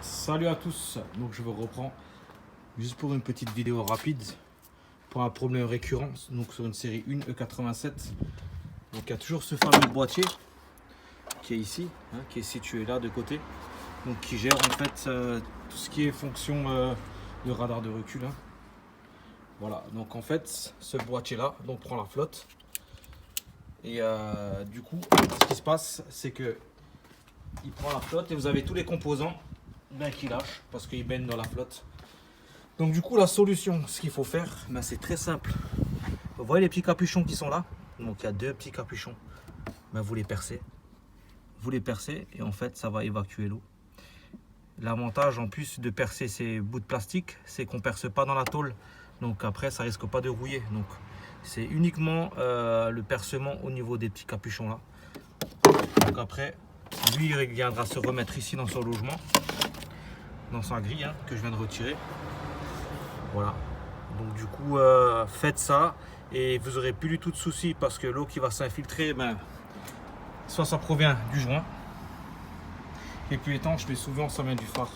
Salut à tous, donc je vous reprends juste pour une petite vidéo rapide pour un problème récurrent, donc sur une série 1 E87. Donc il y a toujours ce fameux boîtier qui est ici, qui est situé là de côté, donc qui gère en fait tout ce qui est fonction de radar de recul. Voilà, donc en fait ce boîtier là donc prend la flotte et du coup ce qui se passe c'est que il prend la flotte et vous avez tous les composants qui lâchent parce qu'ils baignent dans la flotte. Donc du coup la solution, ce qu'il faut faire, c'est très simple. Vous voyez les petits capuchons qui sont là, donc il y a deux petits capuchons, vous les percez. Vous les percez et en fait ça va évacuer l'eau. L'avantage en plus de percer ces bouts de plastique, c'est qu'on ne perce pas dans la tôle, donc après ça risque pas de rouiller. Donc c'est uniquement le percement au niveau des petits capuchons là. Donc après lui il viendra se remettre ici dans son logement, dans sa grille que je viens de retirer. Voilà, donc du coup faites ça et vous aurez plus du tout de soucis parce que l'eau qui va s'infiltrer, soit ça provient du joint et puis étanche, mais souvent ça vient du phare.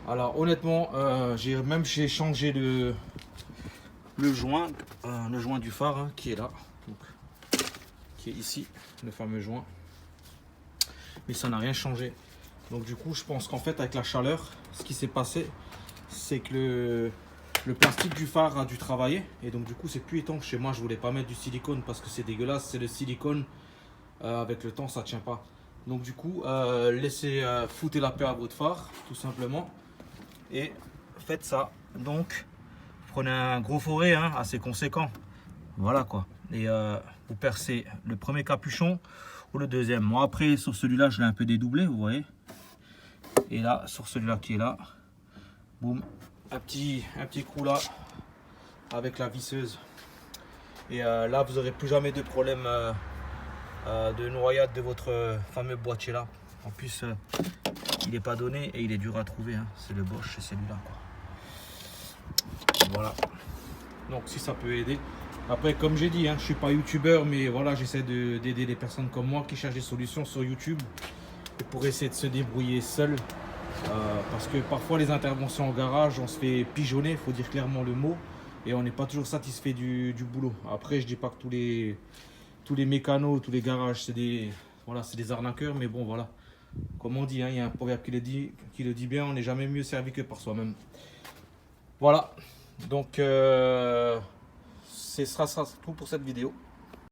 Alors honnêtement j'ai changé le joint du phare qui est là, donc, qui est ici, le fameux joint, mais ça n'a rien changé. Donc du coup je pense qu'en fait avec la chaleur, ce qui s'est passé c'est que le plastique du phare a dû travailler et donc du coup c'est plus étanche. Chez moi je voulais pas mettre du silicone parce que c'est dégueulasse, c'est le silicone, avec le temps ça tient pas. Donc du coup laissez foutre la paix à votre phare tout simplement et faites ça. Donc prenez un gros forêt assez conséquent, voilà quoi, et vous percez le premier capuchon ou le deuxième. Moi après sur celui-là je l'ai un peu dédoublé, vous voyez, et là sur celui-là qui est là, boum, un petit coup là avec la visseuse et là vous n'aurez plus jamais de problème de noyade de votre fameux boîtier là. En plus il n'est pas donné et il est dur à trouver, c'est le Bosch, c'est celui-là quoi. Voilà, donc si ça peut aider. Après comme j'ai dit, je suis pas youtubeur, mais voilà, j'essaie d'aider les personnes comme moi qui cherchent des solutions sur YouTube et pour essayer de se débrouiller seul. Parce que parfois les interventions en garage, on se fait pigeonner, il faut dire clairement le mot, et on n'est pas toujours satisfait du boulot. Après je dis pas que tous les mécanos, tous les garages c'est des arnaqueurs, mais bon voilà, comme on dit, il y a un proverbe qui le dit bien, on n'est jamais mieux servi que par soi-même. Voilà, donc ce sera tout pour cette vidéo.